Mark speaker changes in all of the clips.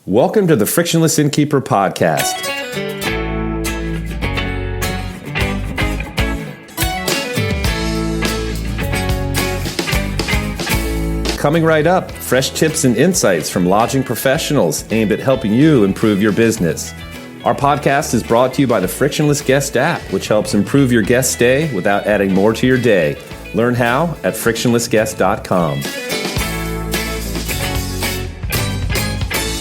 Speaker 1: Welcome to the Frictionless Innkeeper podcast. Coming right up, fresh tips and insights from lodging professionals aimed at helping you improve your business. Our podcast is brought to you by the Frictionless Guest App, which helps improve your guest stay without adding more to your day. Learn how at frictionlessguest.com.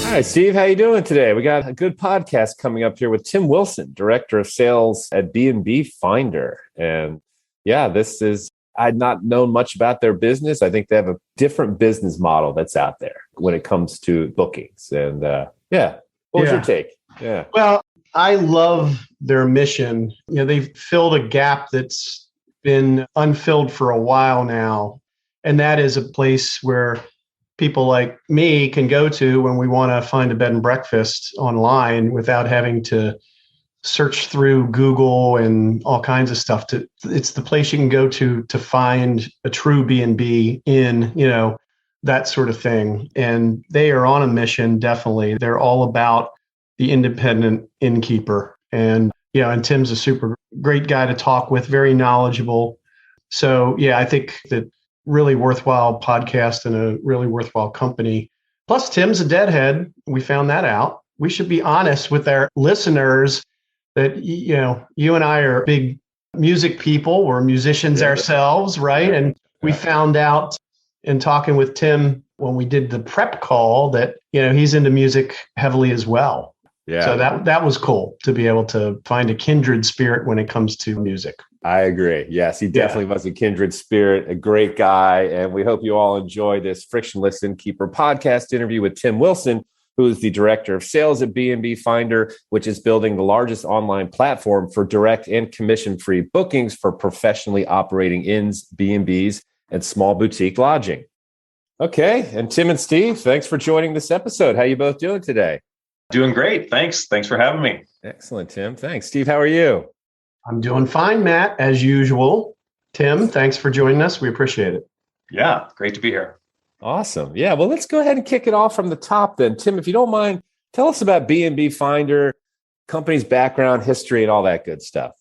Speaker 1: Hi, Steve. How you doing today? We got a good podcast coming up here with Tim Wilson, Director of Sales at bnbfinder. And yeah, I'd not known much about their business. I think they have a different business model that's out there when it comes to bookings. And what was your take? Yeah.
Speaker 2: Well, I love their mission. They've filled a gap that's been unfilled for a while now. And that is a place where people like me can go to when we want to find a bed and breakfast online without having to search through Google and all kinds of stuff. It's the place you can go to find a true B&B in, that sort of thing. And they are on a mission, definitely. They're all about the independent innkeeper. And Tim's a super great guy to talk with, very knowledgeable. So I think that really worthwhile podcast and a really worthwhile company. Plus, Tim's a deadhead. We found that out. We should be honest with our listeners that, you and I are big music people. We're musicians ourselves, right? And we found out in talking with Tim when we did the prep call that, he's into music heavily as well. Yeah. So that was cool to be able to find a kindred spirit when it comes to music.
Speaker 1: I agree. Yes, he definitely was a kindred spirit, a great guy. And we hope you all enjoy this Frictionless Innkeeper podcast interview with Tim Wilson, who is the Director of Sales at bnbfinder, which is building the largest online platform for direct and commission-free bookings for professionally operating inns, B&Bs, and small boutique lodging. Okay. And Tim and Steve, thanks for joining this episode. How you both doing today?
Speaker 3: Doing great. Thanks for having me.
Speaker 1: Excellent, Tim. Thanks. Steve, how are you?
Speaker 2: I'm doing fine, Matt, as usual. Tim, thanks for joining us. We appreciate it.
Speaker 3: Yeah, great to be here.
Speaker 1: Awesome. Yeah, well, let's go ahead and kick it off from the top then. Tim, if you don't mind, tell us about bnbfinder, company's background, history, and all that good stuff.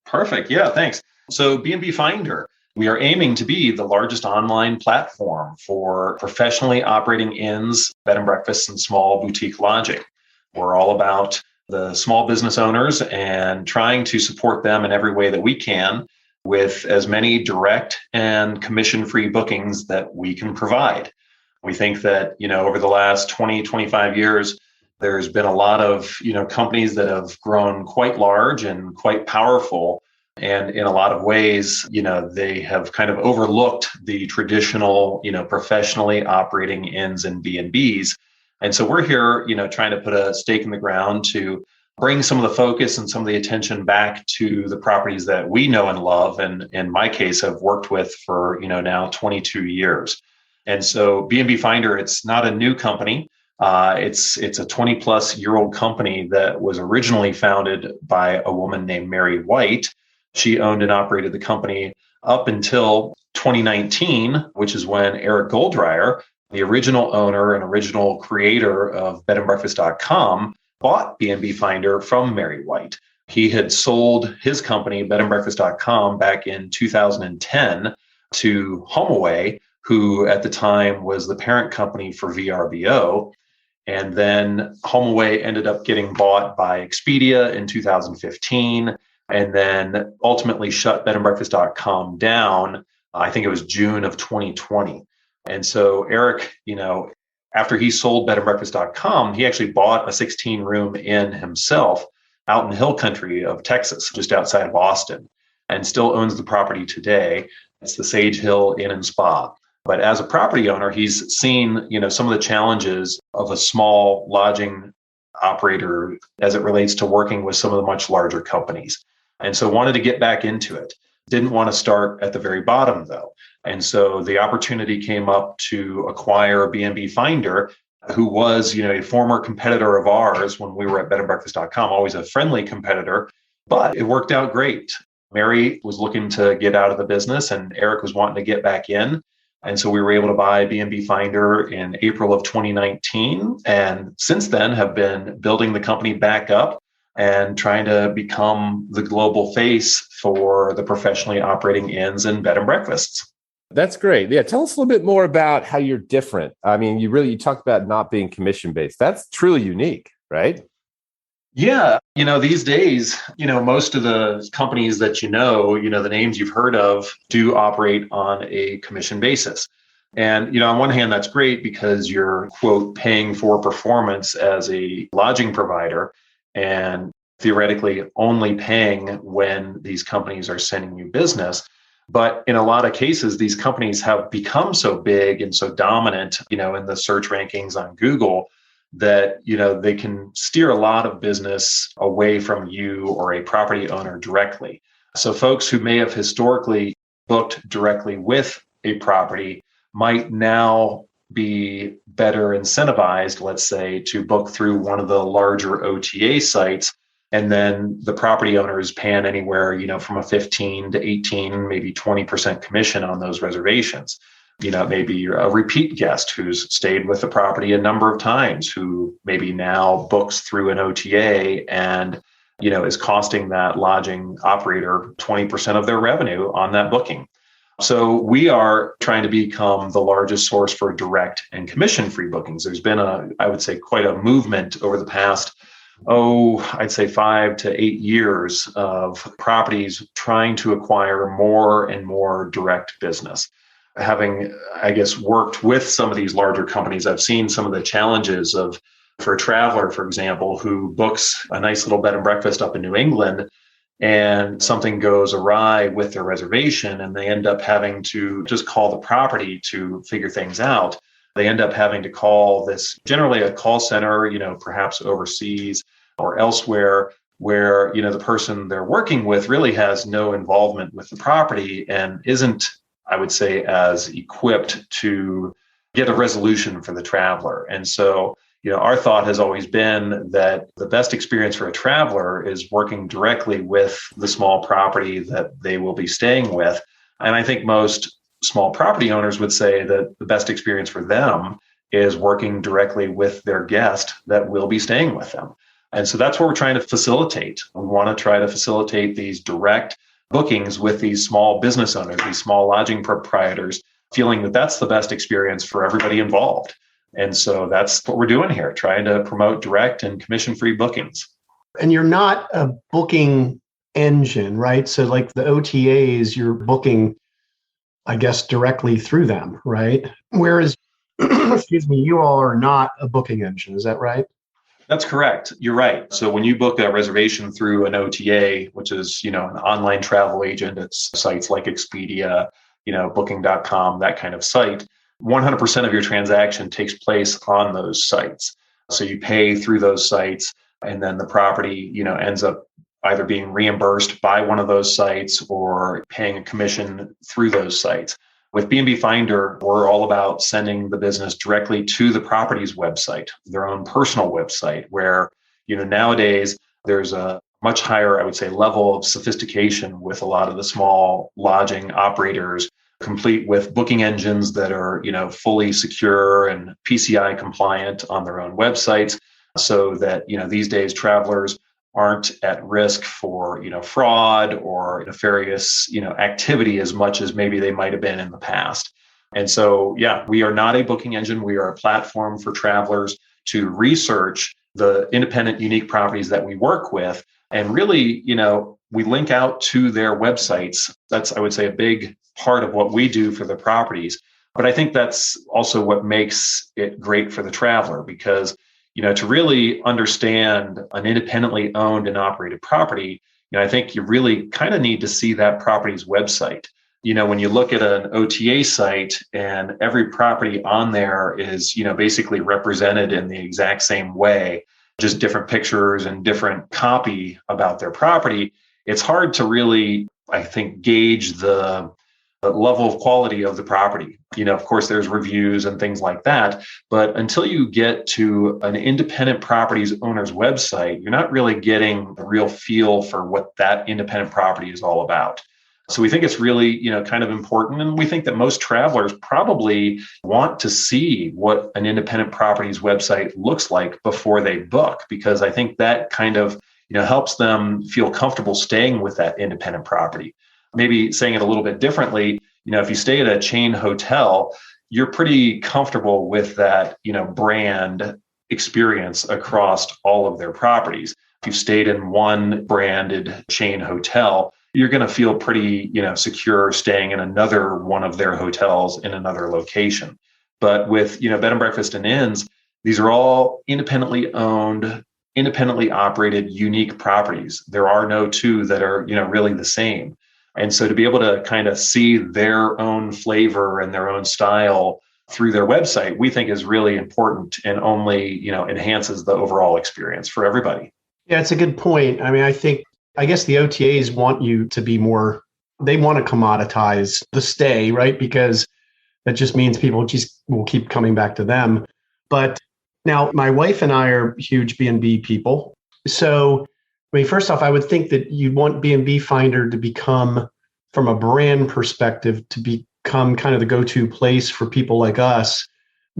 Speaker 3: Perfect. Yeah, thanks. So bnbfinder, we are aiming to be the largest online platform for professionally operating inns, bed and breakfasts, and small boutique lodging. We're all about the small business owners and trying to support them in every way that we can with as many direct and commission-free bookings that we can provide. We think that, over the last 20, 25 years, there's been a lot of, companies that have grown quite large and quite powerful. And in a lot of ways, they have kind of overlooked the traditional, professionally operating inns and B&Bs. And so we're here, trying to put a stake in the ground to bring some of the focus and some of the attention back to the properties that we know and love. And in my case, I've worked with for, now 22 years. And so bnbfinder, it's not a new company. It's a 20 plus year old company that was originally founded by a woman named Mary White. She owned and operated the company up until 2019, which is when Eric Goldreyer, the original owner and original creator of bnbfinder.com, bought bnbfinder from Mary White. He had sold his company, bnbfinder.com, back in 2010 to HomeAway, who at the time was the parent company for VRBO. And then HomeAway ended up getting bought by Expedia in 2015, and then ultimately shut bnbfinder.com down. I think it was June of 2020. And so Eric, after he sold bnbfinder.com, he actually bought a 16-room inn himself out in the hill country of Texas, just outside of Austin, and still owns the property today. It's the Sage Hill Inn and Spa. But as a property owner, he's seen, some of the challenges of a small lodging operator as it relates to working with some of the much larger companies. And so wanted to get back into it. Didn't want to start at the very bottom, though. And so the opportunity came up to acquire bnbfinder, who was, a former competitor of ours when we were at bnbfinder.com, always a friendly competitor, but it worked out great. Mary was looking to get out of the business and Eric was wanting to get back in. And so we were able to buy B&B Finder in April of 2019. And since then have been building the company back up and trying to become the global face for the professionally operating inns and bed and breakfasts.
Speaker 1: That's great. Yeah. Tell us a little bit more about how you're different. I mean, you talked about not being commission based. That's truly unique, right?
Speaker 3: Yeah. These days, most of the companies that the names you've heard of do operate on a commission basis. And, on one hand, that's great because you're, quote, paying for performance as a lodging provider and theoretically only paying when these companies are sending you business. But in a lot of cases, these companies have become so big and so dominant, in the search rankings on Google that, they can steer a lot of business away from you or a property owner directly. So folks who may have historically booked directly with a property might now be better incentivized, let's say, to book through one of the larger OTA sites. And then the property owner is paying anywhere, from a 15 to 18, maybe 20% commission on those reservations. Maybe you're a repeat guest who's stayed with the property a number of times, who maybe now books through an OTA and, is costing that lodging operator 20% of their revenue on that booking. So we are trying to become the largest source for direct and commission-free bookings. There's been I would say, quite a movement over the past, I'd say 5 to 8 years of properties trying to acquire more and more direct business. Having, I guess, worked with some of these larger companies, I've seen some of the challenges for a traveler, for example, who books a nice little bed and breakfast up in New England, and something goes awry with their reservation and they end up having to just call the property to figure things out. They end up having to call this, generally a call center, perhaps overseas or elsewhere, where, the person they're working with really has no involvement with the property and isn't, I would say, as equipped to get a resolution for the traveler. And so, our thought has always been that the best experience for a traveler is working directly with the small property that they will be staying with. And I think most small property owners would say that the best experience for them is working directly with their guest that will be staying with them. And so that's what we're trying to facilitate. We want to try to facilitate these direct bookings with these small business owners, these small lodging proprietors, feeling that that's the best experience for everybody involved. And so that's what we're doing here, trying to promote direct and commission-free bookings.
Speaker 2: And you're not a booking engine, right? So like the OTAs, you're booking, I guess, directly through them, right? Whereas, excuse me, you all are not a booking engine. Is that right?
Speaker 3: That's correct. You're right. So when you book a reservation through an OTA, which is, an online travel agent, it's sites like Expedia, booking.com, that kind of site, 100% of your transaction takes place on those sites. So you pay through those sites, and then the property, ends up either being reimbursed by one of those sites or paying a commission through those sites. With B&B Finder, we're all about sending the business directly to the property's website, their own personal website, where, nowadays there's a much higher, I would say, level of sophistication with a lot of the small lodging operators, complete with booking engines that are, fully secure and PCI compliant on their own websites, so that, these days travelers aren't at risk for, fraud or nefarious, activity as much as maybe they might have been in the past. And so, yeah, we are not a booking engine. We are a platform for travelers to research the independent, unique properties that we work with. And really, we link out to their websites. That's, I would say, a big part of what we do for the properties. But I think that's also what makes it great for the traveler, because, to really understand an independently owned and operated property, I think you really kind of need to see that property's website. When you look at an OTA site and every property on there is, basically represented in the exact same way, just different pictures and different copy about their property, it's hard to really, I think, gauge the level of quality of the property. Of course, there's reviews and things like that, but until you get to an independent property's owner's website, you're not really getting a real feel for what that independent property is all about. So we think it's really, kind of important. And we think that most travelers probably want to see what an independent properties website looks like before they book, because I think that kind of, helps them feel comfortable staying with that independent property. Maybe saying it a little bit differently, if you stay at a chain hotel, you're pretty comfortable with that, brand experience across all of their properties. If you've stayed in one branded chain hotel, you're going to feel pretty, secure staying in another one of their hotels in another location. But with, bed and breakfast and inns, these are all independently owned, independently operated, unique properties. There are no two that are, really the same. And so to be able to kind of see their own flavor and their own style through their website, we think is really important and only, enhances the overall experience for everybody.
Speaker 2: Yeah, it's a good point. I mean, I guess the OTAs want you to be more, they want to commoditize the stay, right? Because that just means people just will keep coming back to them. But now my wife and I are huge B&B people. So, I mean, first off, I would think that you'd want B&B Finder to become, from a brand perspective, to become kind of the go-to place for people like us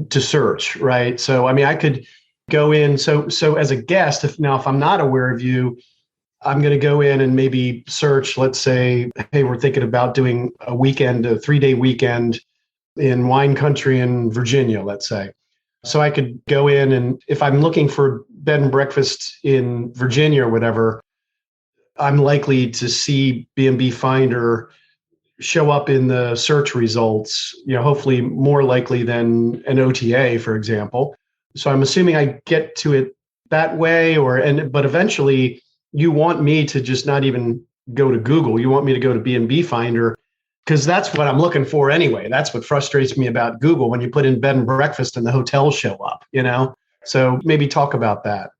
Speaker 2: to search, right? So, I mean, I could go in. So as a guest, if I'm not aware of you, I'm going to go in and maybe search, let's say, hey, we're thinking about doing a 3-day weekend in wine country in Virginia, let's say. So I could go in, and if I'm looking for bed and breakfast in Virginia or whatever, I'm likely to see B&B Finder show up in the search results, hopefully more likely than an OTA, for example. So I'm assuming I get to it that way, but eventually you want me to just not even go to Google. You want me to go to B&B Finder, because that's what I'm looking for anyway. That's what frustrates me about Google, when you put in bed and breakfast and the hotels show up, So maybe talk about that.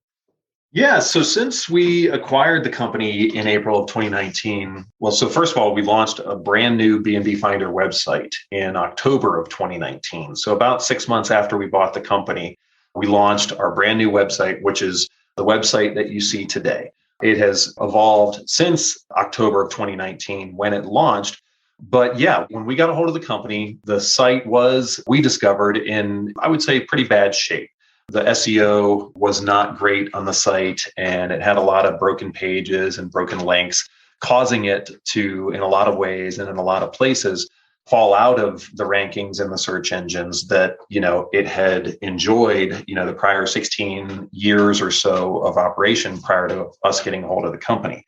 Speaker 3: Yeah. So since we acquired the company in April of 2019, so first of all, we launched a brand new B&B Finder website in October of 2019. So about 6 months after we bought the company, we launched our brand new website, which is the website that you see today. It has evolved since October of 2019 when it launched. But yeah, when we got a hold of the company, the site was, we discovered, in, I would say, pretty bad shape. The SEO was not great on the site, and it had a lot of broken pages and broken links, causing it to, in a lot of ways and in a lot of places, fall out of the rankings in the search engines that, it had enjoyed, the prior 16 years or so of operation prior to us getting a hold of the company.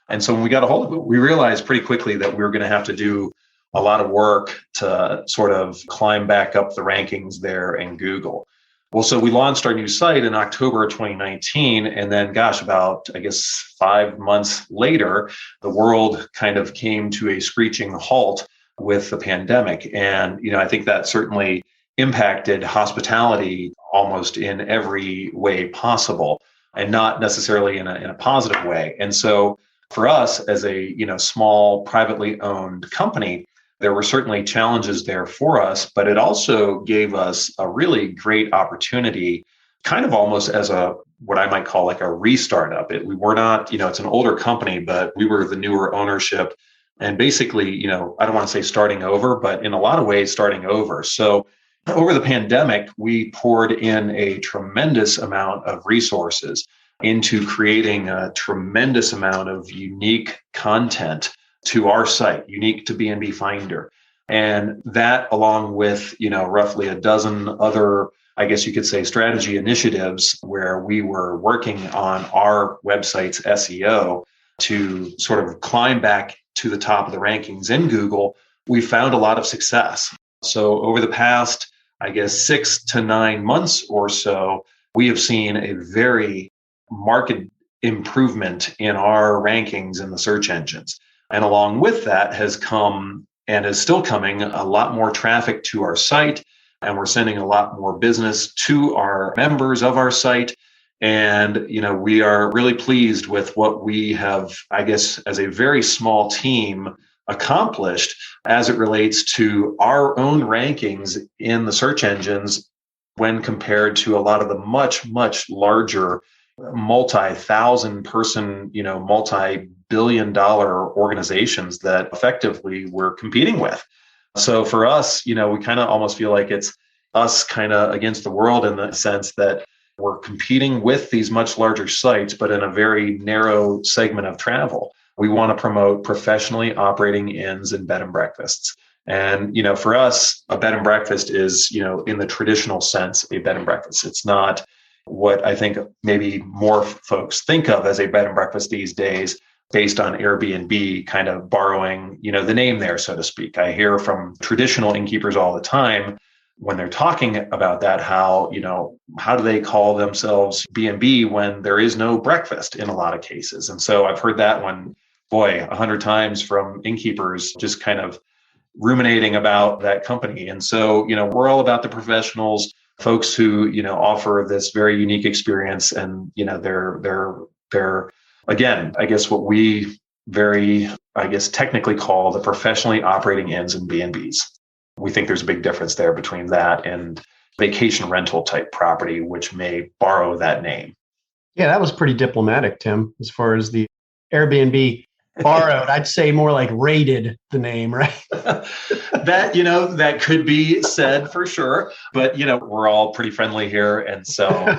Speaker 3: And so when we got a hold of it, we realized pretty quickly that we were going to have to do a lot of work to sort of climb back up the rankings there in Google. Well, so we launched our new site in October of 2019. And then, about, 5 months later, the world kind of came to a screeching halt with the pandemic. And, I think that certainly impacted hospitality almost in every way possible, and not necessarily in a positive way. And so for us as a, small privately owned company, there were certainly challenges there for us, but it also gave us a really great opportunity, kind of almost as what I might call like a restart up. We were not, it's an older company, but we were the newer ownership, and basically, I don't want to say starting over, but in a lot of ways starting over. So over the pandemic, we poured in a tremendous amount of resources into creating a tremendous amount of unique content to our site, unique to B&B Finder. And that, along with, roughly a dozen other, I guess you could say, strategy initiatives where we were working on our website's SEO to sort of climb back to the top of the rankings in Google, we found a lot of success. So over the past, 6 to 9 months or so, we have seen a very marked improvement in our rankings in the search engines. And along with that has come, and is still coming, a lot more traffic to our site. And we're sending a lot more business to our members of our site. And, we are really pleased with what we have, as a very small team, accomplished as it relates to our own rankings in the search engines when compared to a lot of the much, much larger, multi-thousand person, multi-billion dollar organizations that effectively we're competing with. So for us, we kind of almost feel like it's us kind of against the world in the sense that we're competing with these much larger sites, but in a very narrow segment of travel. We want to promote professionally operating inns and bed and breakfasts. And, for us, a bed and breakfast is, in the traditional sense, a bed and breakfast. It's not what I think maybe more folks think of as a bed and breakfast these days, based on Airbnb kind of borrowing, the name there, so to speak. I hear from traditional innkeepers all the time when they're talking about that, how do they call themselves B&B when there is no breakfast in a lot of cases? And so I've heard that one, 100 times from innkeepers, just kind of ruminating about that company. And so, we're all about the professionals, folks who, offer this very unique experience. And, they're again, I guess what we technically call the professionally operating inns and B&Bs. We think there's a big difference there between that and vacation rental type property, which may borrow that name.
Speaker 2: Yeah, that was pretty diplomatic, Tim, as far as the Airbnb borrowed. I'd say more like raided the name, right?
Speaker 3: That could be said for sure. But, we're all pretty friendly here. And so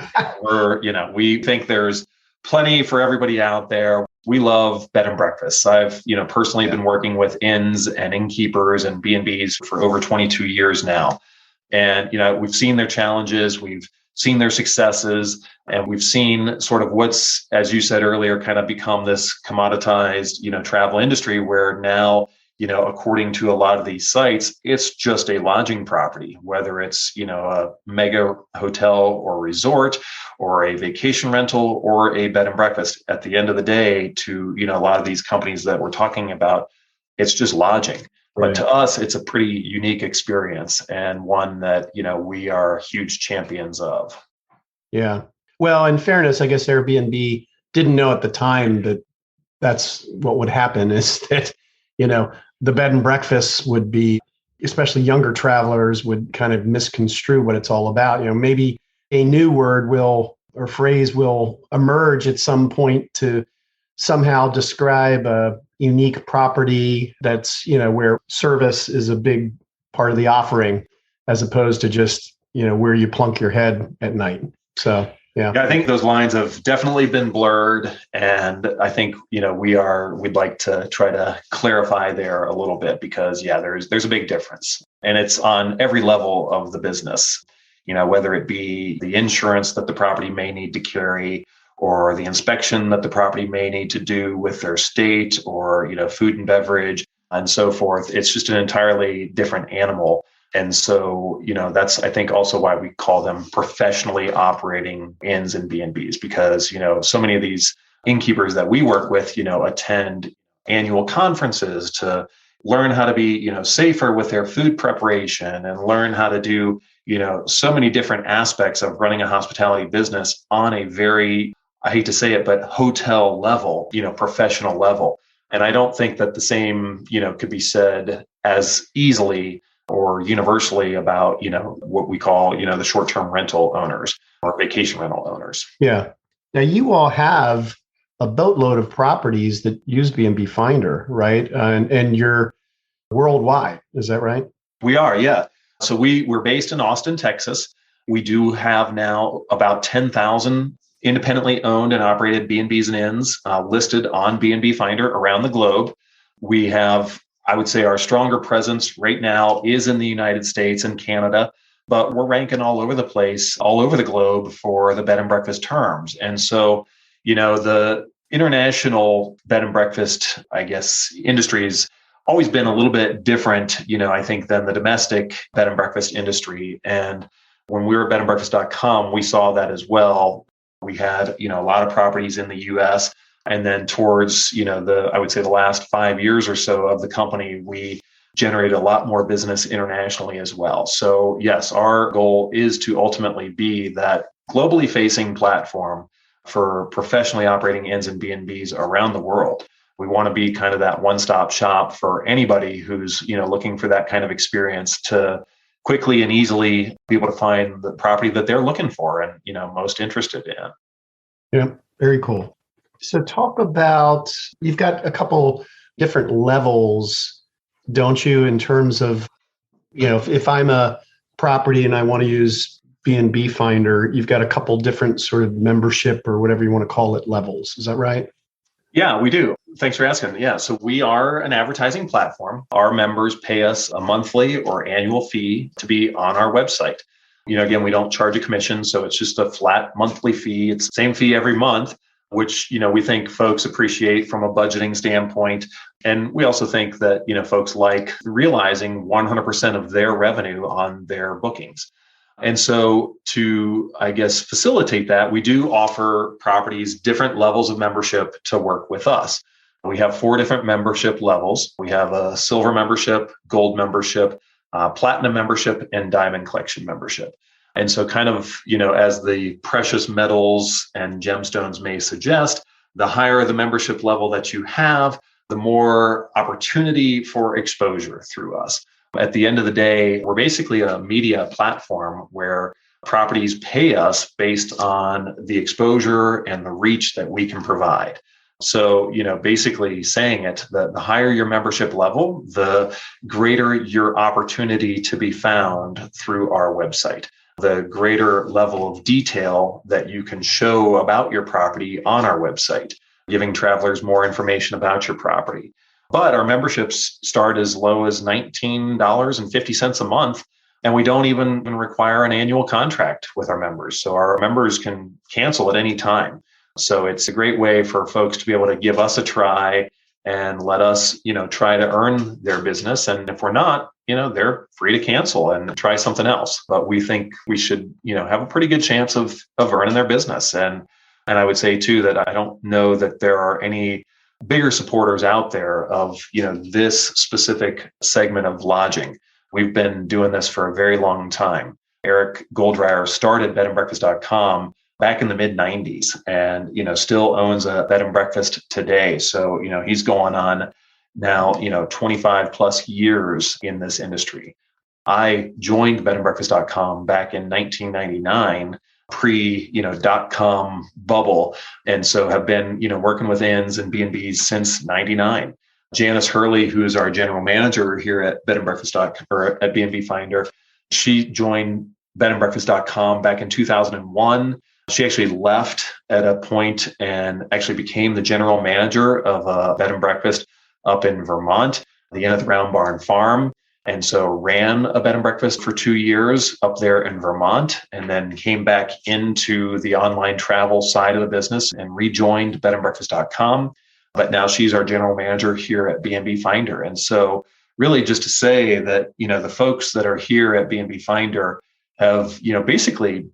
Speaker 3: we think there's plenty for everybody out there. We love bed and breakfasts. I've, personally been working with inns and innkeepers and B&Bs for over 22 years now. And, we've seen their challenges, we've seen their successes, and we've seen sort of what's, as you said earlier, kind of become this commoditized, travel industry where now, according to a lot of these sites, it's just a lodging property, whether it's, a mega hotel or resort or a vacation rental or a bed and breakfast. At the end of the day, to, a lot of these companies that we're talking about, it's just lodging. Right. But to us, it's a pretty unique experience and one that, we are huge champions of.
Speaker 2: Yeah. Well, in fairness, I guess Airbnb didn't know at the time that that's what would happen, is that, the bed and breakfasts would be, especially younger travelers would kind of misconstrue what it's all about. Maybe a new word or phrase will emerge at some point to somehow describe a unique property that's, where service is a big part of the offering, as opposed to just, where you plunk your head at night. So, yeah,
Speaker 3: I think those lines have definitely been blurred. And I think, we'd like to try to clarify there a little bit because, there's a big difference. And it's on every level of the business, whether it be the insurance that the property may need to carry, or the inspection that the property may need to do with their state, or, food and beverage and so forth. It's just an entirely different animal. And so, that's, I think, also why we call them professionally operating inns and B&Bs, because, so many of these innkeepers that we work with, attend annual conferences to learn how to be, safer with their food preparation and learn how to do, so many different aspects of running a hospitality business on a very, I hate to say it, but hotel level, professional level. And I don't think that the same, could be said as easily or universally about, what we call, the short-term rental owners or vacation rental owners.
Speaker 2: Yeah. Now you all have a boatload of properties that use bnbfinder, right? And you're worldwide. Is that right?
Speaker 3: We are, yeah. So we're based in Austin, Texas. We do have now about 10,000 independently owned and operated B&Bs and inns listed on bnbfinder around the globe. We have, I would say, our stronger presence right now is in the United States and Canada, but we're ranking all over the place, all over the globe for the bed and breakfast terms. And so, the international bed and breakfast, I guess, industry's always been a little bit different, I think, than the domestic bed and breakfast industry. And when we were at bnbreakfast.com, we saw that as well. We had, a lot of properties in the US. And then towards, I would say the last 5 years or so of the company, we generated a lot more business internationally as well. So yes, our goal is to ultimately be that globally facing platform for professionally operating inns and B&Bs around the world. We want to be kind of that one-stop shop for anybody who's, looking for that kind of experience to quickly and easily be able to find the property that they're looking for and, most interested in.
Speaker 2: Yeah, very cool. So talk about, you've got a couple different levels, don't you, in terms of, if I'm a property and I want to use B&B Finder, you've got a couple different sort of membership or whatever you want to call it levels. Is that right?
Speaker 3: Yeah, we do. Thanks for asking. Yeah, so we are an advertising platform. Our members pay us a monthly or annual fee to be on our website. Again, we don't charge a commission, so it's just a flat monthly fee. It's the same fee every month, which, we think folks appreciate from a budgeting standpoint. And we also think that, folks like realizing 100% of their revenue on their bookings. And so to, I guess, facilitate that, we do offer properties different levels of membership to work with us. We have 4 different membership levels. We have a silver membership, gold membership, platinum membership, and diamond collection membership. And so kind of, as the precious metals and gemstones may suggest, the higher the membership level that you have, the more opportunity for exposure through us. At the end of the day, we're basically a media platform where properties pay us based on the exposure and the reach that we can provide. So, basically saying it, the higher your membership level, the greater your opportunity to be found through our website, the greater level of detail that you can show about your property on our website, giving travelers more information about your property. But our memberships start as low as $19.50 a month, and we don't even require an annual contract with our members. So our members can cancel at any time. So it's a great way for folks to be able to give us a try and let us, try to earn their business. And if we're not, they're free to cancel and try something else. But we think we should, have a pretty good chance of earning their business. And I would say too that I don't know that there are any bigger supporters out there of, this specific segment of lodging. We've been doing this for a very long time. Eric Goldreyer started bnbfinder.com back in the mid 90s and, still owns a bed and breakfast today. So, he's going on now, 25 plus years in this industry. I joined bnbfinder.com back in 1999, pre, .com bubble. And so have been, working with inns and B&Bs since 99. Janice Hurley, who is our general manager here at or at B&B Finder, she joined bnbfinder.com back in 2001. She actually left at a point and actually became the general manager of a bed and breakfast up in Vermont, the Inn at the Round Barn Farm. And so ran a bed and breakfast for 2 years up there in Vermont, and then came back into the online travel side of the business and rejoined bnbfinder.com. But now she's our general manager here at B&B Finder. And so really just to say that, the folks that are here at B&B Finder have, basically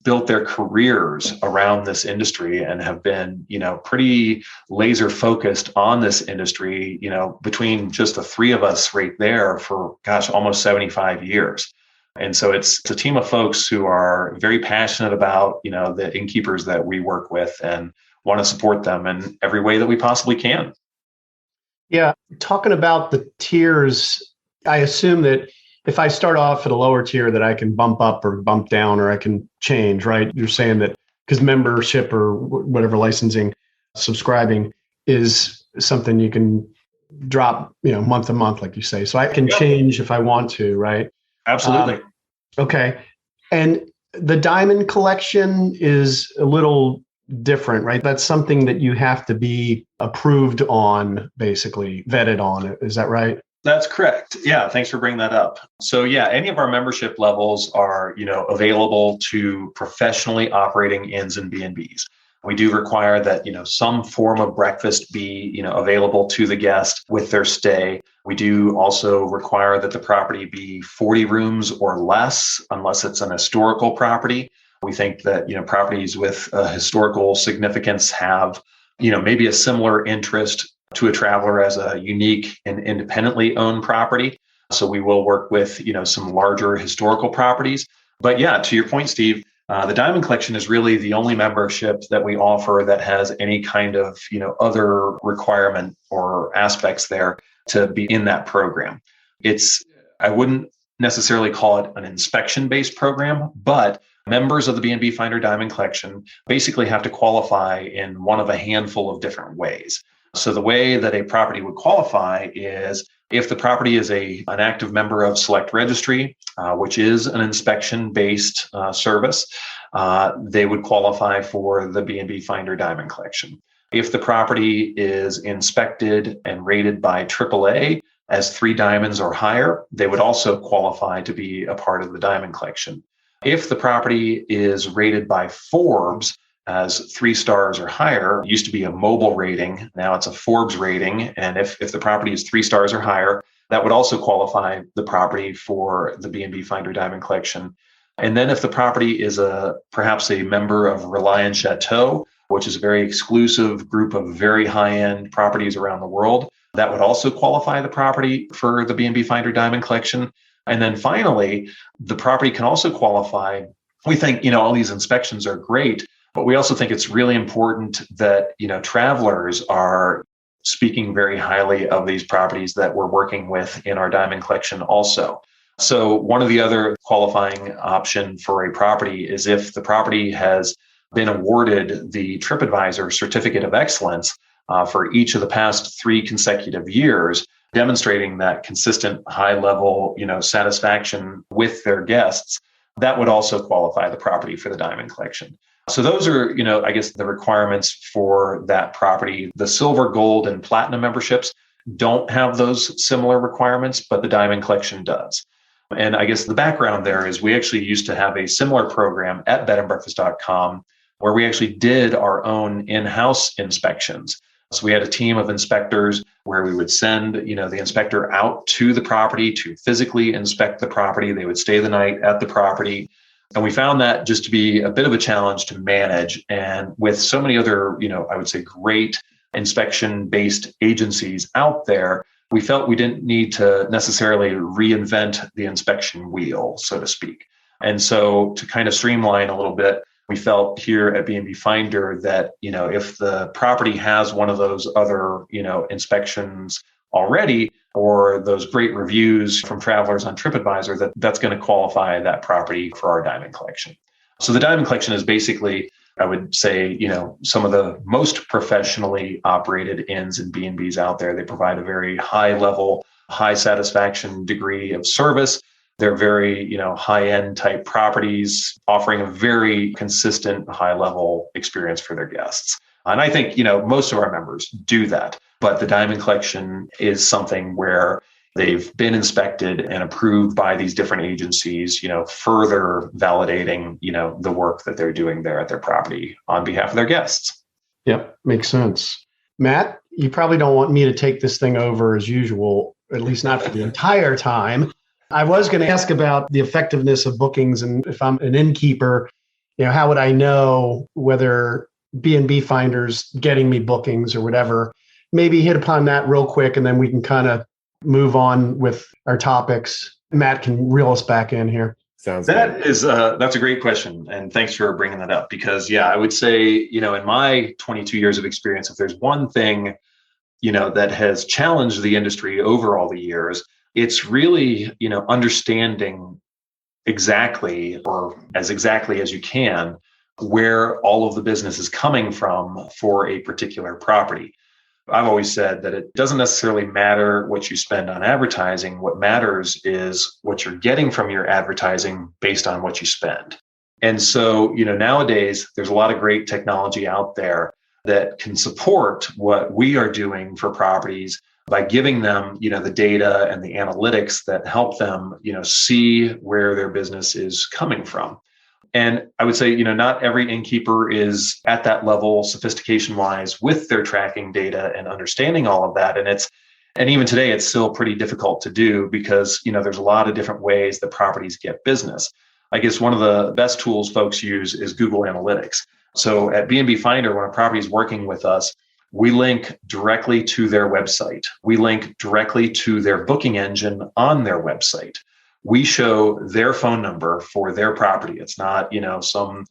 Speaker 3: built their careers around this industry and have been, pretty laser focused on this industry, between just the 3 of us right there for, almost 75 years. And so it's a team of folks who are very passionate about, the innkeepers that we work with and want to support them in every way that we possibly can.
Speaker 2: Yeah. Talking about the tiers, I assume that if I start off at a lower tier that I can bump up or bump down or I can change, right? You're saying that because membership or whatever licensing, subscribing is something you can drop, month to month, like you say. So I can change if I want to, right?
Speaker 3: Absolutely.
Speaker 2: Okay. And the diamond collection is a little different, right? That's something that you have to be approved on, basically vetted on. Is that right?
Speaker 3: That's correct. Yeah, thanks for bringing that up. So yeah, any of our membership levels are, available to professionally operating inns and B&Bs. We do require that, some form of breakfast be, available to the guest with their stay. We do also require that the property be 40 rooms or less, unless it's an historical property. We think that, properties with historical significance have, maybe a similar interest to a traveler as a unique and independently owned property. So we will work with, some larger historical properties. But yeah, to your point, Steve, the Diamond Collection is really the only membership that we offer that has any kind of, other requirement or aspects there to be in that program. I wouldn't necessarily call it an inspection-based program, but members of the B&B Finder Diamond Collection basically have to qualify in one of a handful of different ways. So the way that a property would qualify is if the property is an active member of Select Registry, which is an inspection-based service, they would qualify for the B&B Finder Diamond Collection. If the property is inspected and rated by AAA as 3 diamonds or higher, they would also qualify to be a part of the Diamond Collection. If the property is rated by Forbes as 3 stars or higher, it used to be a mobile rating, now it's a Forbes rating. And if the property is 3 stars or higher, that would also qualify the property for the B&B Finder Diamond Collection. And then if the property is perhaps a member of Reliance Chateau, which is a very exclusive group of very high-end properties around the world, that would also qualify the property for the B&B Finder Diamond Collection. And then finally, the property can also qualify. We think, all these inspections are great, but we also think it's really important that, travelers are speaking very highly of these properties that we're working with in our Diamond Collection also. So one of the other qualifying option for a property is if the property has been awarded the TripAdvisor Certificate of Excellence for each of the past 3 consecutive years, demonstrating that consistent high level, satisfaction with their guests, that would also qualify the property for the Diamond Collection. So those are, I guess the requirements for that property. The silver, gold, and platinum memberships don't have those similar requirements, but the Diamond Collection does. And I guess the background there is we actually used to have a similar program at bedandbreakfast.com where we actually did our own in-house inspections. So we had a team of inspectors where we would send, the inspector out to the property to physically inspect the property. They would stay the night at the property. And we found that just to be a bit of a challenge to manage. And with so many other, I would say great inspection-based agencies out there, we felt we didn't need to necessarily reinvent the inspection wheel, so to speak. And so to kind of streamline a little bit, we felt here at B&B Finder that, if the property has one of those other, inspections already, or those great reviews from travelers on TripAdvisor, that's going to qualify that property for our Diamond Collection. So the Diamond Collection is basically, I would say, some of the most professionally operated inns and B&Bs out there. They provide a very high level, high satisfaction degree of service. They're very, high-end type properties, offering a very consistent, high-level experience for their guests. And I think, most of our members do that. But the Diamond Collection is something where they've been inspected and approved by these different agencies, further validating, the work that they're doing there at their property on behalf of their guests.
Speaker 2: Yep, makes sense. Matt, you probably don't want me to take this thing over as usual, at least not for the entire time. I was going to ask about the effectiveness of bookings, and if I'm an innkeeper, how would I know whether B&B Finder's getting me bookings or whatever? Maybe hit upon that real quick, and then we can kind of move on with our topics. Matt can reel us back in here.
Speaker 1: Sounds
Speaker 3: that
Speaker 1: good.
Speaker 3: That's a great question, and thanks for bringing that up. Because I would say in my 22 years of experience, if there's one thing that has challenged the industry over all the years, it's really, understanding exactly, or as exactly as you can, where all of the business is coming from for a particular property. I've always said that it doesn't necessarily matter what you spend on advertising. What matters is what you're getting from your advertising based on what you spend. And so, nowadays, there's a lot of great technology out there that can support what we are doing for properties by giving them, the data and the analytics that help them, see where their business is coming from. And I would say, not every innkeeper is at that level sophistication-wise with their tracking data and understanding all of that. And even today, it's still pretty difficult to do because, there's a lot of different ways that properties get business. I guess one of the best tools folks use is Google Analytics. So at B&B Finder, when a property is working with us, we link directly to their website. We link directly to their booking engine on their website. We show their phone number for their property. It's not, some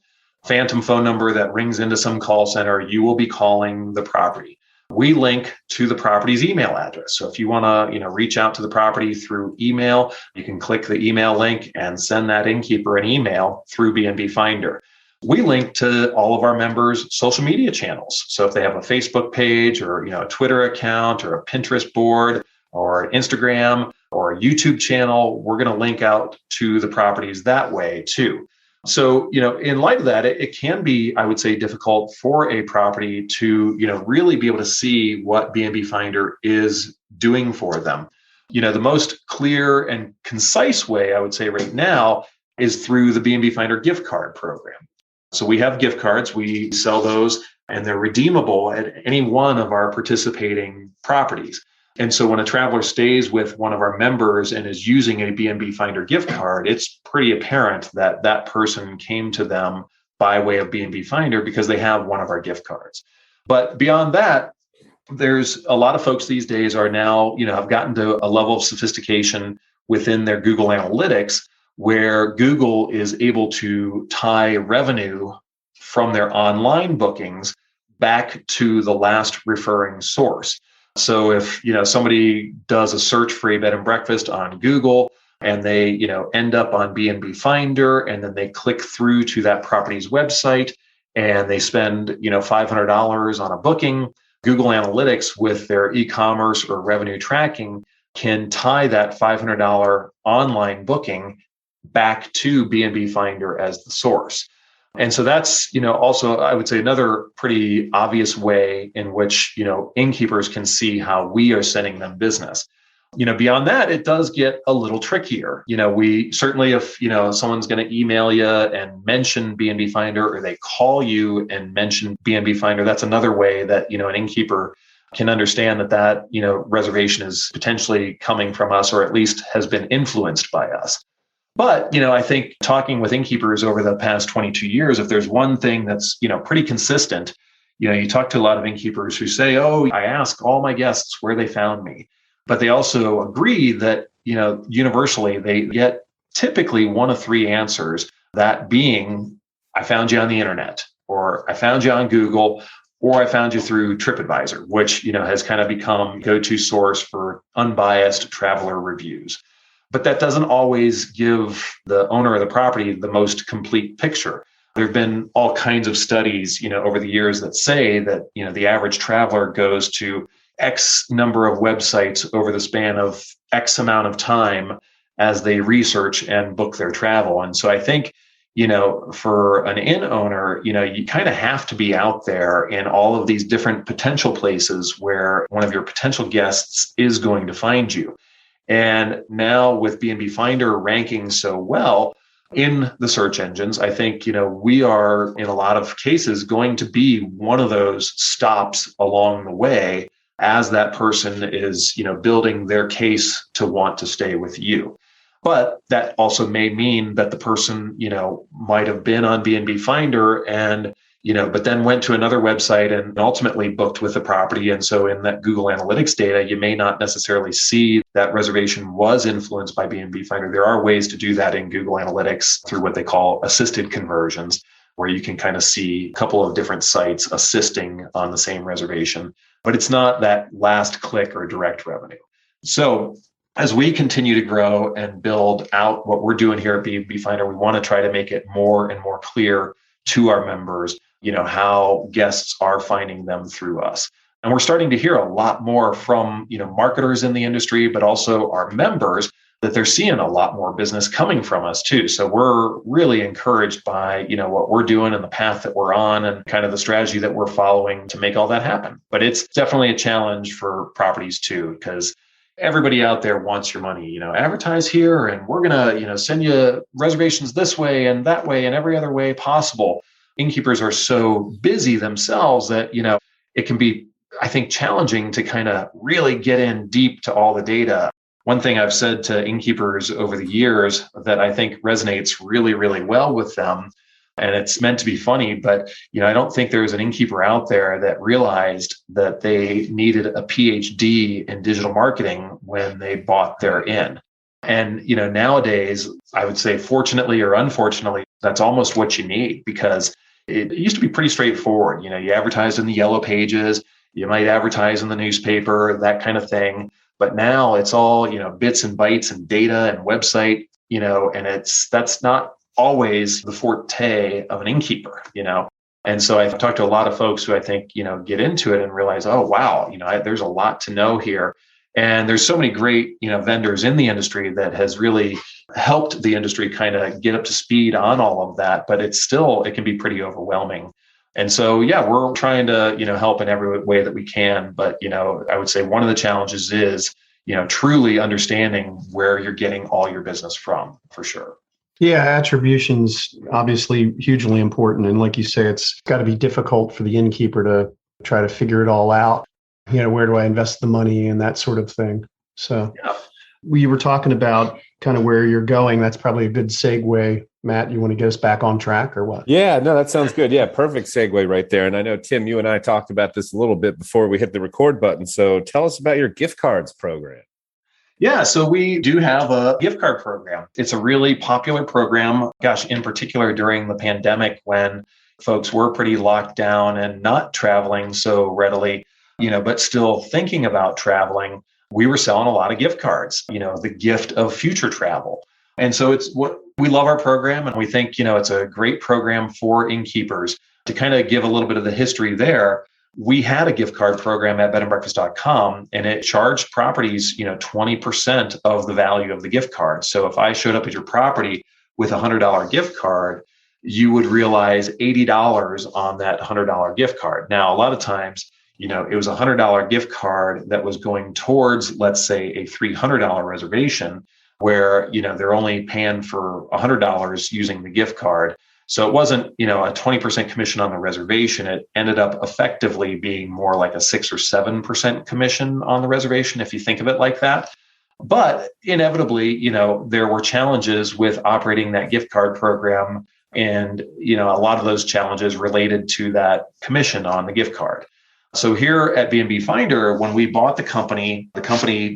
Speaker 3: phantom phone number that rings into some call center. You will be calling the property. we link to the property's email address. So if you want to, reach out to the property through email, you can click the email link and send that innkeeper an email through B&B Finder. We link to all of our members' social media channels. So if they have a Facebook page or, a Twitter account or a Pinterest board or an Instagram or a YouTube channel, we're going to link out to the properties that way too. So, in light of that, it can be, I would say, difficult for a property to, really be able to see what B&B Finder is doing for them. The most clear and concise way, I would say right now, is through the B&B Finder gift card program. So we have gift cards, we sell those, and they're redeemable at any one of our participating properties. And so when a traveler stays with one of our members and is using a B&B Finder gift card, it's pretty apparent that that person came to them by way of B&B Finder because they have one of our gift cards. But beyond that, there's a lot of folks these days are now, have gotten to a level of sophistication within their Google Analytics where Google is able to tie revenue from their online bookings back to the last referring source. So if, somebody does a search for a bed and breakfast on Google and they, end up on B&B Finder and then they click through to that property's website and they spend, $500 on a booking, Google Analytics with their e-commerce or revenue tracking can tie that $500 online booking back to B&B Finder as the source. And so that's, also, I would say another pretty obvious way in which, innkeepers can see how we are sending them business. Beyond that, it does get a little trickier. We certainly, if, someone's going to email you and mention B&B Finder or they call you and mention B&B Finder, that's another way that, an innkeeper can understand that, reservation is potentially coming from us or at least has been influenced by us. But, I think talking with innkeepers over the past 22 years, if there's one thing that's, pretty consistent, you talk to a lot of innkeepers who say, oh, I ask all my guests where they found me. But they also agree that, universally, they get typically one of three answers, that being, I found you on the internet, or I found you on Google, or I found you through TripAdvisor, which, has kind of become go-to source for unbiased traveler reviews. But that doesn't always give the owner of the property the most complete picture. There have been all kinds of studies, over the years that say that, the average traveler goes to X number of websites over the span of X amount of time as they research and book their travel. And so I think, for an inn owner, you kind of have to be out there in all of these different potential places where one of your potential guests is going to find you. And now with B&B Finder ranking so well in the search engines, I think, we are in a lot of cases going to be one of those stops along the way as that person is, building their case to want to stay with you. But that also may mean that the person, might have been on B&B Finder and but then went to another website and ultimately booked with the property. And so in that Google Analytics data, you may not necessarily see that reservation was influenced by B&B Finder. There are ways to do that in Google Analytics through what they call assisted conversions, where you can kind of see a couple of different sites assisting on the same reservation. But it's not that last click or direct revenue. So as we continue to grow and build out what we're doing here at B&B Finder, we want to try to make it more and more clear to our members, how guests are finding them through us. And we're starting to hear a lot more from, marketers in the industry, but also our members that they're seeing a lot more business coming from us too. So we're really encouraged by, what we're doing and the path that we're on and kind of the strategy that we're following to make all that happen. But it's definitely a challenge for properties too, because everybody out there wants your money, advertise here and we're going to, send you reservations this way and that way and every other way possible. Innkeepers are so busy themselves that, it can be, I think, challenging to kind of really get in deep to all the data. One thing I've said to innkeepers over the years that I think resonates really, really well with them, and it's meant to be funny, but, I don't think there's an innkeeper out there that realized that they needed a PhD in digital marketing when they bought their inn. And, nowadays, I would say, fortunately or unfortunately, that's almost what you need, because it used to be pretty straightforward. You advertised in the yellow pages, You might advertise in the newspaper, that kind of thing. But now it's all, bits and bytes and data and website, and that's not always the forte of an innkeeper. And so I've talked to a lot of folks who I think, get into it and realize, oh, wow, there's a lot to know here. And there's so many great, vendors in the industry that has really helped the industry kind of get up to speed on all of that. But it can be pretty overwhelming. And so, yeah, we're trying to, help in every way that we can. But, I would say one of the challenges is, truly understanding where you're getting all your business from, for sure.
Speaker 2: Yeah, attribution's obviously hugely important. And like you say, it's got to be difficult for the innkeeper to try to figure it all out. Where do I invest the money and that sort of thing. So
Speaker 3: yeah.
Speaker 2: We were talking about kind of where you're going. That's probably a good segue. Matt, you want to get us back on track or what?
Speaker 1: Yeah, no, that sounds good. Yeah, perfect segue right there. And I know, Tim, you and I talked about this a little bit before we hit the record button. So tell us about your gift cards program.
Speaker 3: Yeah, so we do have a gift card program. It's a really popular program, in particular during the pandemic when folks were pretty locked down and not traveling so readily, but still thinking about traveling. We were selling a lot of gift cards, the gift of future travel. And so we love our program, and we think, it's a great program for innkeepers. To kind of give a little bit of the history there, we had a gift card program at bnbfinder.com, and it charged properties, 20% of the value of the gift card. So if I showed up at your property with a $100 gift card, you would realize $80 on that $100 gift card. Now, a lot of times, it was a $100 gift card that was going towards, let's say, a $300 reservation where, they're only paying for $100 using the gift card. So it wasn't, a 20% commission on the reservation. It ended up effectively being more like a 6 or 7% commission on the reservation, if you think of it like that. But inevitably, there were challenges with operating that gift card program. And, a lot of those challenges related to that commission on the gift card. So here at B&B Finder, when we bought the company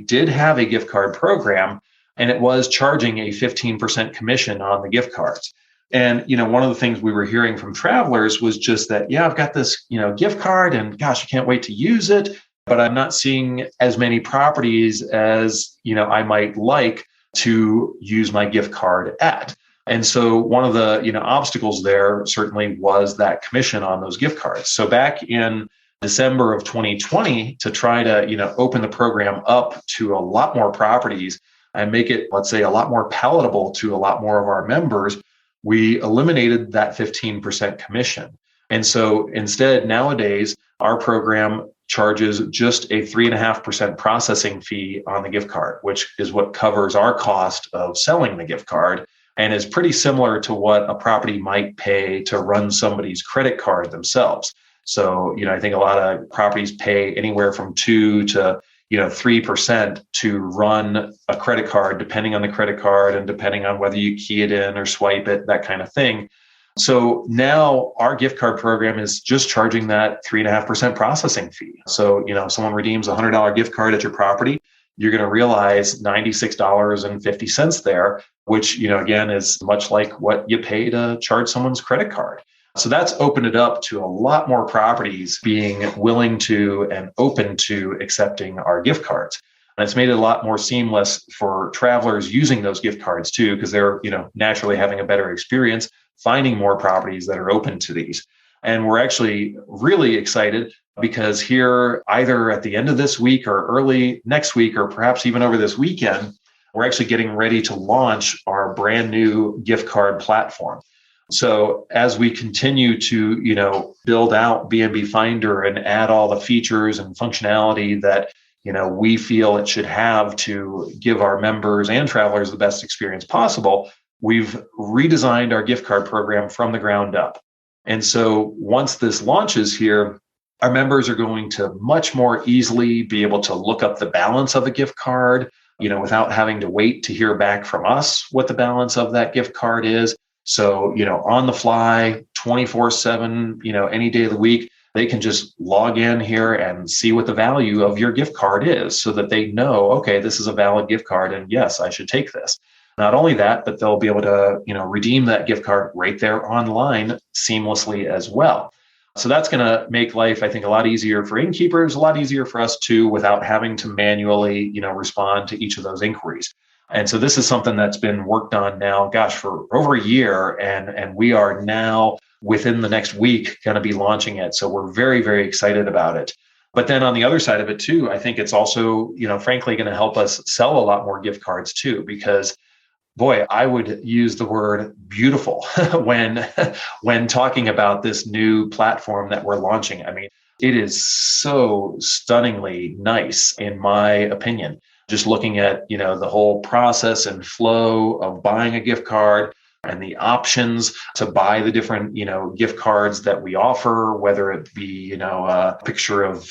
Speaker 3: did have a gift card program, and it was charging a 15% commission on the gift cards. And, one of the things we were hearing from travelers was just that, yeah, I've got this, gift card and gosh, I can't wait to use it, but I'm not seeing as many properties as, I might like to use my gift card at. And so one of the, obstacles there certainly was that commission on those gift cards. So back in December of 2020, to try to, open the program up to a lot more properties and make it, let's say, a lot more palatable to a lot more of our members, we eliminated that 15% commission. And so instead, nowadays, our program charges just a 3.5% processing fee on the gift card, which is what covers our cost of selling the gift card and is pretty similar to what a property might pay to run somebody's credit card themselves. So, I think a lot of properties pay anywhere from 2 to 3% to run a credit card, depending on the credit card and depending on whether you key it in or swipe it, that kind of thing. So now our gift card program is just charging that 3.5% processing fee. So, if someone redeems a $100 gift card at your property, you're going to realize $96.50 there, which, again, is much like what you pay to charge someone's credit card. So that's opened it up to a lot more properties being willing to and open to accepting our gift cards. And it's made it a lot more seamless for travelers using those gift cards too, because they're, naturally having a better experience finding more properties that are open to these. And we're actually really excited because here, either at the end of this week or early next week, or perhaps even over this weekend, we're actually getting ready to launch our brand new gift card platform. So as we continue to, build out B&B Finder and add all the features and functionality that, we feel it should have to give our members and travelers the best experience possible, we've redesigned our gift card program from the ground up. And so once this launches here, our members are going to much more easily be able to look up the balance of a gift card, without having to wait to hear back from us what the balance of that gift card is. So, on the fly, 24/7, any day of the week, they can just log in here and see what the value of your gift card is so that they know, okay, this is a valid gift card and yes, I should take this. Not only that, but they'll be able to, redeem that gift card right there online seamlessly as well. So that's going to make life, I think, a lot easier for innkeepers, a lot easier for us too, without having to manually, respond to each of those inquiries. And so this is something that's been worked on now, for over a year. And we are now within the next week going to be launching it. So we're very, very excited about it. But then on the other side of it too, I think it's also, frankly, going to help us sell a lot more gift cards too, because boy, I would use the word beautiful when talking about this new platform that we're launching. I mean, it is so stunningly nice, in my opinion. Just looking at, the whole process and flow of buying a gift card and the options to buy the different, gift cards that we offer, whether it be, a picture of,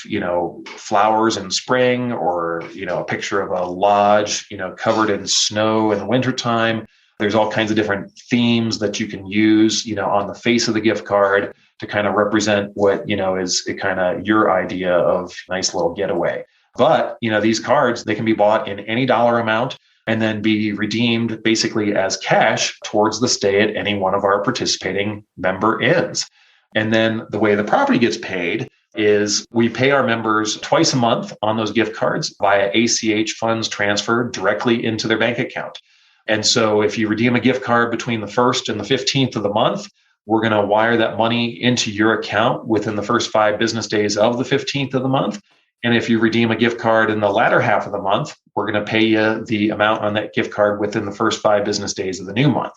Speaker 3: flowers in spring, or, a picture of a lodge, covered in snow in the wintertime. There's all kinds of different themes that you can use, on the face of the gift card to kind of represent what, is kind of your idea of nice little getaway. But, these cards, they can be bought in any dollar amount and then be redeemed basically as cash towards the stay at any one of our participating member inns. And then the way the property gets paid is we pay our members twice a month on those gift cards via ACH funds transferred directly into their bank account. And so if you redeem a gift card between the 1st and the 15th of the month, we're going to wire that money into your account within the first 5 business days of the 15th of the month. And if you redeem a gift card in the latter half of the month, we're going to pay you the amount on that gift card within the first 5 business days of the new month.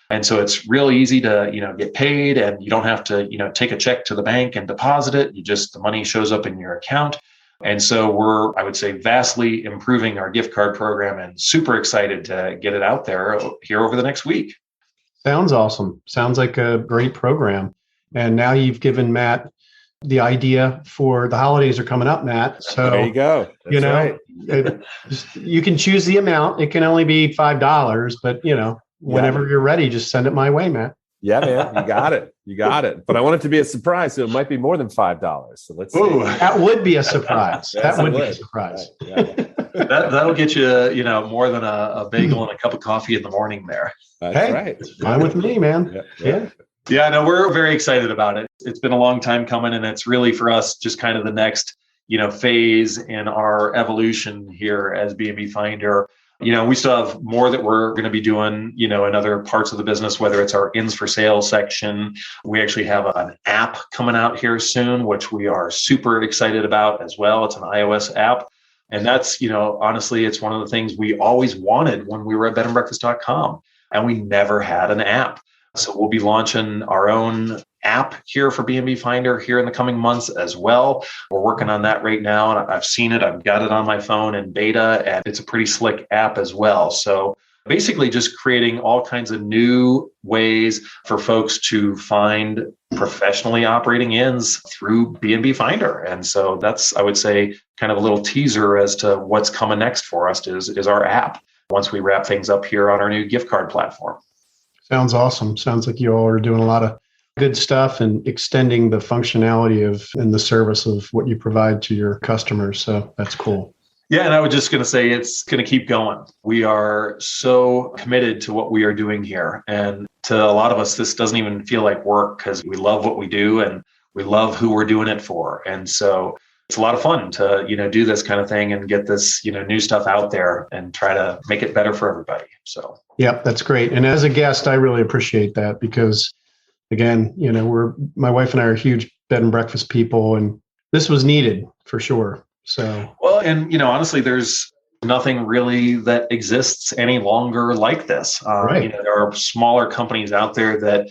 Speaker 3: And so it's real easy to, get paid, and you don't have to, take a check to the bank and deposit it. The money shows up in your account. And so we're, I would say, vastly improving our gift card program, and super excited to get it out there here over the next week.
Speaker 2: Sounds awesome. Sounds like a great program. And now you've given Matt the idea for the holidays are coming up, Matt. So
Speaker 1: there you go. That's right.
Speaker 2: You can choose the amount. It can only be $5, but whenever you're ready, just send it my way, Matt.
Speaker 1: Yeah, man, you got it. You got it. But I want it to be a surprise, so it might be more than $5. So let's see.
Speaker 2: Ooh, that would be a surprise. That would be a surprise.
Speaker 1: Right. Yeah.
Speaker 3: That'll get you, more than a bagel and a cup of coffee in the morning there.
Speaker 1: That's right.
Speaker 2: Fine with me, man. Yeah.
Speaker 3: Yeah, no, we're very excited about it. It's been a long time coming, and it's really for us just kind of the next, phase in our evolution here as B&B Finder. We still have more that we're going to be doing, in other parts of the business, whether it's our Inns for Sale section. We actually have an app coming out here soon, which we are super excited about as well. It's an iOS app. And that's, honestly, it's one of the things we always wanted when we were at bnbfinder.com, and we never had an app. So we'll be launching our own app here for B&B Finder here in the coming months as well. We're working on that right now, and I've seen it. I've got it on my phone in beta, and it's a pretty slick app as well. So basically just creating all kinds of new ways for folks to find professionally operating inns through B&B Finder. And so that's, I would say, kind of a little teaser as to what's coming next for us is our app once we wrap things up here on our new gift card platform.
Speaker 2: Sounds awesome. Sounds like you all are doing a lot of good stuff and extending the functionality and the service of what you provide to your customers. So that's cool.
Speaker 3: Yeah, and I was just going to say it's going to keep going. We are so committed to what we are doing here. And to a lot of us, this doesn't even feel like work because we love what we do and we love who we're doing it for. And so it's a lot of fun to, do this kind of thing and get this, new stuff out there and try to make it better for everybody. So,
Speaker 2: yep, that's great. And as a guest, I really appreciate that because, again, my wife and I are huge bed and breakfast people, and this was needed for sure. So,
Speaker 3: well, and, honestly, there's nothing really that exists any longer like this.
Speaker 2: Right.
Speaker 3: There are smaller companies out there that,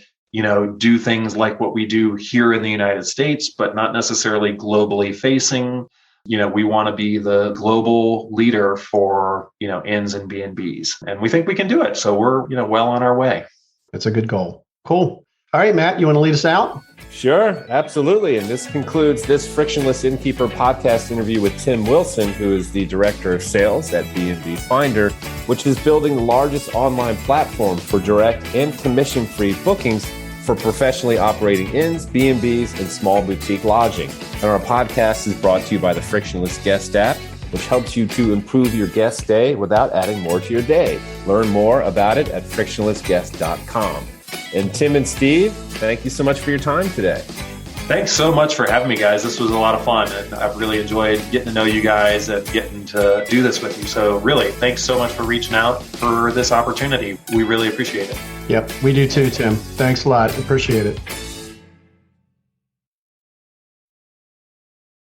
Speaker 3: do things like what we do here in the United States, but not necessarily globally facing. We want to be the global leader for, inns and B&Bs, and we think we can do it. So we're, well on our way.
Speaker 2: That's a good goal. Cool. All right, Matt, you want to lead us out?
Speaker 1: Sure, absolutely. And this concludes this Frictionless Innkeeper podcast interview with Tim Wilson, who is the Director of Sales at B&B Finder, which is building the largest online platform for direct and commission-free bookings for professionally operating inns, B&Bs, and small boutique lodging. And our podcast is brought to you by the Frictionless Guest App, which helps you to improve your guest stay without adding more to your day. Learn more about it at frictionlessguest.com. And Tim and Steve, thank you so much for your time today.
Speaker 3: Thanks so much for having me, guys. This was a lot of fun, and I've really enjoyed getting to know you guys and getting to do this with you. So really, thanks so much for reaching out for this opportunity. We really appreciate it.
Speaker 2: Yep, we do too, Tim. Thanks a lot. Appreciate it.